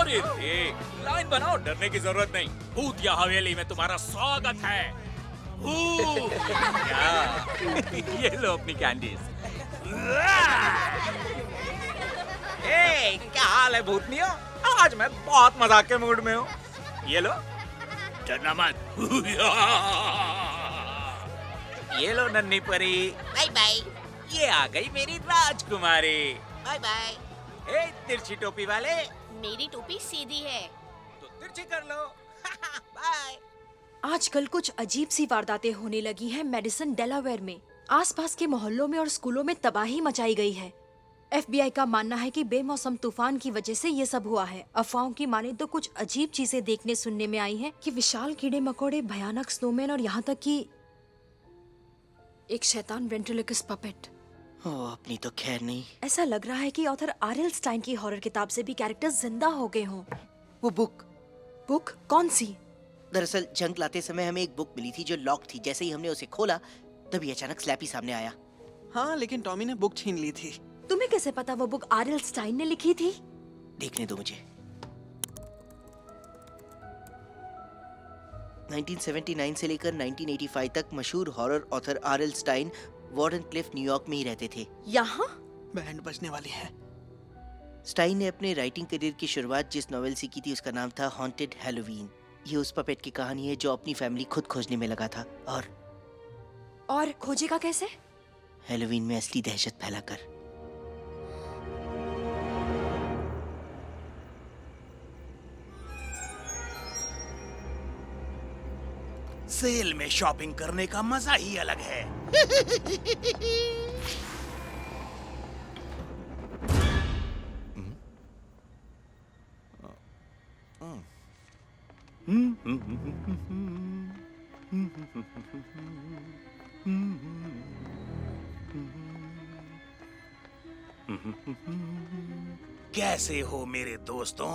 अरे रे, लाइन बनाओ, डरने की जरूरत नहीं। भूतिया हवेली में तुम्हारा स्वागत है। ये लो अपनी कैंडीज। क्या हाल है भूतनियों? आज मैं बहुत मजाक के मूड में हूँ। ये लो, डरना मत। ये लो नन्ही परी। Bye bye. ये आ गई मेरी राजकुमारी। Bye bye. ए तिरछी टोपी वाले, मेरी टोपी सीधी है तो तिरछी कर लो। बाय। आजकल कुछ अजीब सी वारदातें होने लगी हैं मेडिसन डेलावेयर में। आसपास के मोहल्लों में और स्कूलों में तबाही मचाई गई है। FBI का मानना है कि बेमौसम तूफान की वजह से ये सब हुआ है। अफवाहों की माने तो कुछ अजीब चीजें देखने सुनने में आई हैं कि विशाल कीड़े मकोड़े, भयानक स्नोमैन और यहाँ तक कि एक शैतान वेंट्रिलोक्विस्ट पपेट। ओह, अपनी तो खैर नहीं। ऐसा लग रहा है कि ऑथर R.L. स्टाइन की हॉरर किताब से भी कैरेक्टर्स जिंदा हो गए हों। वो बुक कौन सी? दरअसल जंग लाते समय हमें एक बुक मिली थी जो लॉक थी। जैसे ही हमने उसे खोला तभी अचानक स्लैपी सामने आया। हाँ, लेकिन टॉमी ने बुक छीन ली थी। तुम्हें कैसे पता वो बुक R.L. स्टाइन ने लिखी थी? देखने दो मुझे। 1979 से लेकर 1985 तक मशहूर horror author R.L. Stine Wardenclyffe New York में ही रहते थे। यहाँ बैंड बजने वाली है। स्टाइन ने अपने राइटिंग करियर की शुरुआत जिस नॉवेल से की थी उसका नाम था हॉन्टेड हैलोवीन। ये उस पपेट की कहानी है जो अपनी फैमिली खुद खोजने में लगा था और खोजेगा कैसे? हैलोवीन में असली दहशत फैलाकर। सेल में शॉपिंग करने का मजा ही अलग है। कैसे हो मेरे दोस्तों?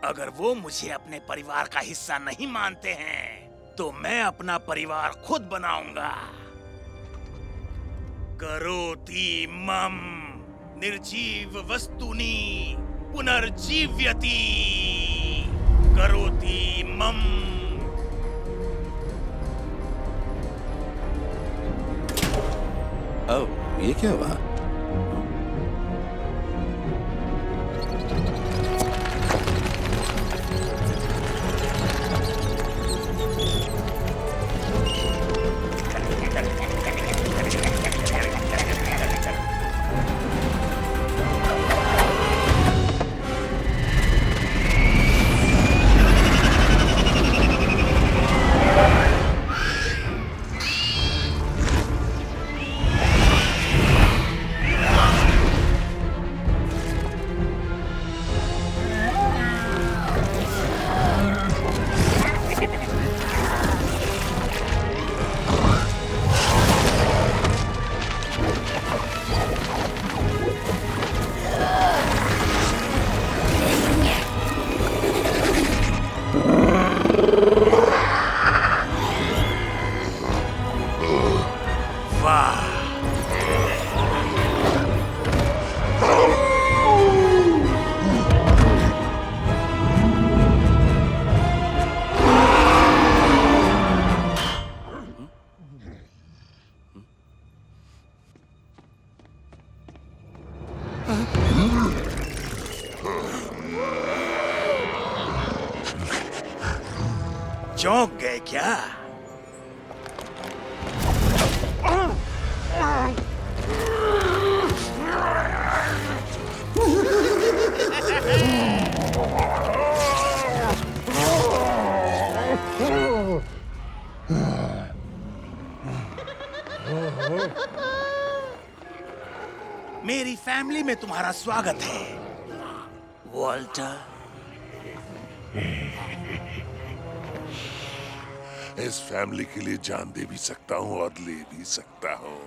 अगर वो मुझे अपने परिवार का हिस्सा नहीं मानते हैं तो मैं अपना परिवार खुद बनाऊंगा। करोति मम निर्जीव वस्तुनि पुनर्जीव्यति। करोति मम। ओह, ये क्या हुआ? चौंक गए क्या? मेरी फैमिली में तुम्हारा स्वागत है, वॉल्टर। इस फैमिली के लिए जान दे भी सकता हूँ और ले भी सकता हूँ।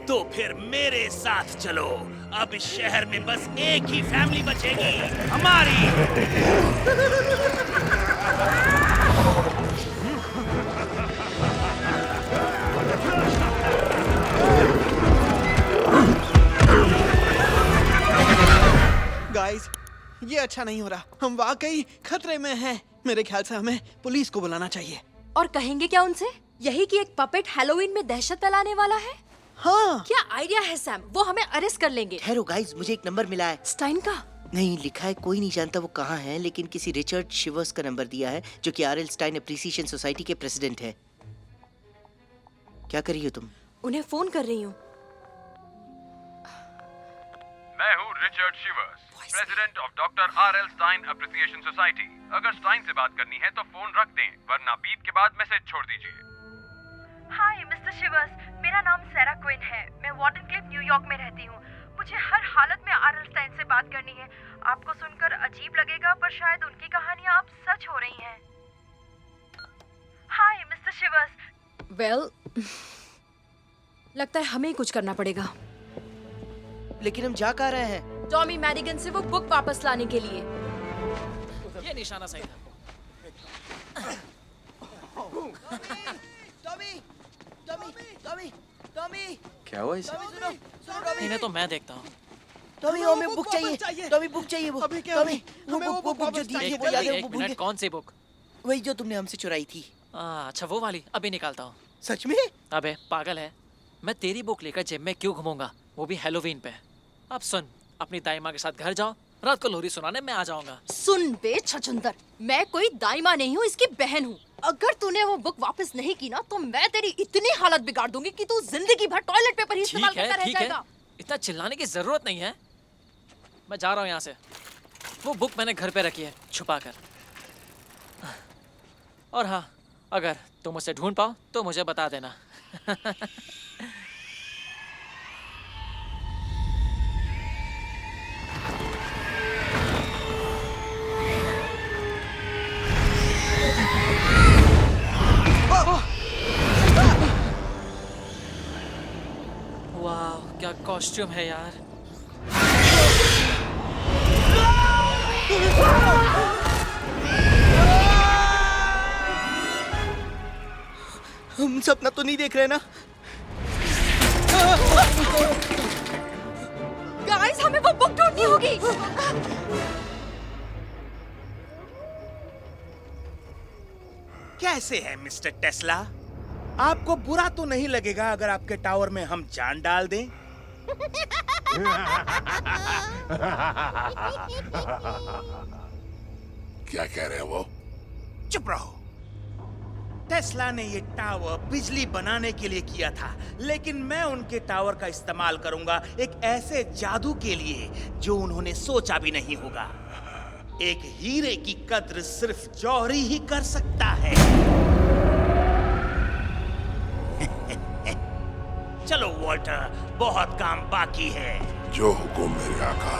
तो फिर मेरे साथ चलो। अब इस शहर में बस एक ही फैमिली बचेगी, हमारी। गाइस, ये अच्छा नहीं हो रहा। हम वाकई खतरे में हैं। मेरे ख्याल से हमें पुलिस को बुलाना चाहिए। और कहेंगे क्या उनसे? यही कि एक पपेट हैलोवीन में दहशत फैलाने वाला है। हाँ, क्या आइडिया है सैम, वो हमें अरेस्ट कर लेंगे। ठहरो गाइस, मुझे एक नंबर मिला है। स्टाइन का? नहीं, लिखा है कोई नहीं जानता वो कहाँ है, लेकिन किसी रिचर्ड शिवर्स का नंबर दिया है, जो कि आरएल स्टाइन एप्रिसिएशन सोसाइटी के प्रेसिडेंट है। क्या कर रही हो तुम? उन्हें फोन कर रही हूँ। मैं हूँ Richard Shivers, president of doctor RL Stine appreciation society. अगर स्टाइन से बात करनी है तो फोन रख दें, वरना बीप के बाद मैसेज छोड़ दीजिए। हाय मिस्टर शिवर्स, मेरा नाम सैरा क्विन है। मैं वार्डन क्लिफ न्यूयॉर्क में रहती हूँ। मुझे हर हालत में आरएल स्टाइन से बात करनी है। आपको सुनकर अजीब लगेगा, पर शायद उनकी कहानियाँ अब सच हो रही हैं। हाय मिस्टर शिवर्स। वेल, लगता है हमें ही कुछ करना पड़ेगा। लेकिन हम जा कहाँ रहे हैं? टॉमी मैडिगन से वो बुक वापस लाने के लिए। ये निशाना सही था। टॉमी, क्या हुआ इसे? इन्हें तो मैं देखता हूँ। टॉमी, हमें बुक चाहिए। टॉमी, बुक चाहिए वो। अभी क्या? टॉमी, हमें वो बुक जो वापस दी थी चाहिए। वो याद है? वो एक भूल मिनट, गए। कौन सी बुक? वही जो तुमने हमसे चुराई थी। अच्छा, वो वाली। अभी निकालता हूँ। सच में? अबे पागल है, मैं तेरी बुक लेकर जेब में क्यों घूमूंगा, वो भी हैलोवीन पे। अब सुन, अपनी दाई माँ के साथ घर जाओ, रात को लोरी सुनाने मैं आ जाऊंगा। सुन बे छछुंदर, मैं कोई दाइमा नहीं हूँ, इसकी बहन हूँ। अगर तूने वो बुक वापस नहीं की ना, तो मैं तेरी इतनी हालत बिगाड़ दूंगी कि तू जिंदगी भर टॉयलेट पेपर ही इस्तेमाल करता रह ठीक है, जाएगा। इतना चिल्लाने की जरूरत नहीं है। मैं जा रहा हूँ यहाँ से। वो बुक मैंने घर पे रखी है, छुपा कर। और हाँ, अगर तुम उसे ढूंढ पाओ तो मुझे बता देना। वाह, क्या कॉस्ट्यूम है यार। हम सपना तो नहीं देख रहे ना? गाइस, हमें वो बुक ढूंढनी होगी। कैसे है मिस्टर टेस्ला? आपको बुरा तो नहीं लगेगा अगर आपके टावर में हम जान डाल दें? क्या कह रहे हैं वो? चुप रहो। टेस्ला ने ये टावर बिजली बनाने के लिए किया था, लेकिन मैं उनके टावर का इस्तेमाल करूंगा एक ऐसे जादू के लिए जो उन्होंने सोचा भी नहीं होगा। एक हीरे की कद्र सिर्फ जौहरी ही कर सकता है। चलो वॉल्टर, बहुत काम बाकी है। जो हुकुम मेरे आका।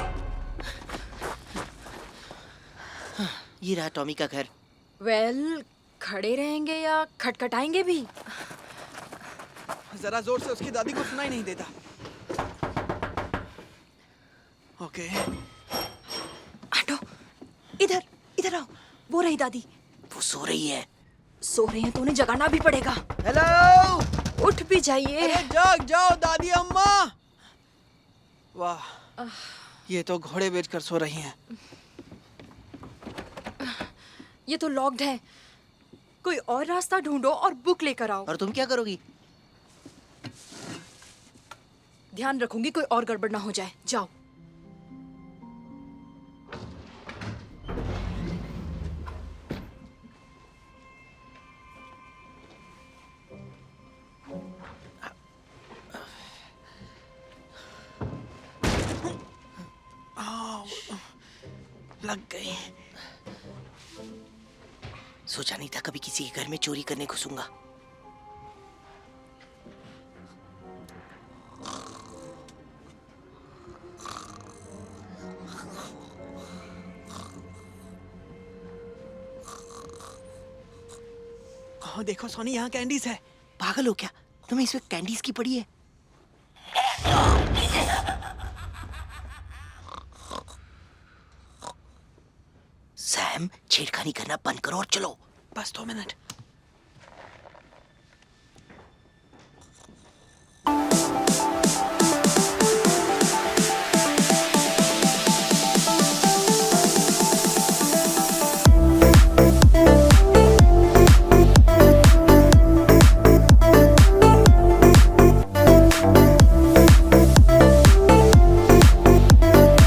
ये रहा टॉमी का घर। वेल, खड़े रहेंगे या खटखटाएंगे भी? जरा जोर से, उसकी दादी को सुनाई नहीं देता। ओके। हटो, इधर इधर आओ। वो रही दादी। वो सो रही है। सो रहे हैं तो उन्हें जगाना भी पड़ेगा। हेलो, उठ भी जाइए। अरे जाग जाओ दादी अम्मा। वाह, ये तो घोड़े बेचकर सो रही हैं। ये तो लॉक्ड है। कोई और रास्ता ढूंढो और बुक लेकर आओ। और तुम क्या करोगी? ध्यान रखूंगी कोई और गड़बड़ ना हो जाए। जाओ। लग गई। सोचा नहीं था कभी किसी के घर में चोरी करने घुसूंगा। ओह देखो सोनी, यहाँ कैंडीज है। पागल हो क्या? तुम्हें इसमें कैंडीज की पड़ी है? सैम, छेड़खानी करना बंद करो और चलो। बस 2 मिनट।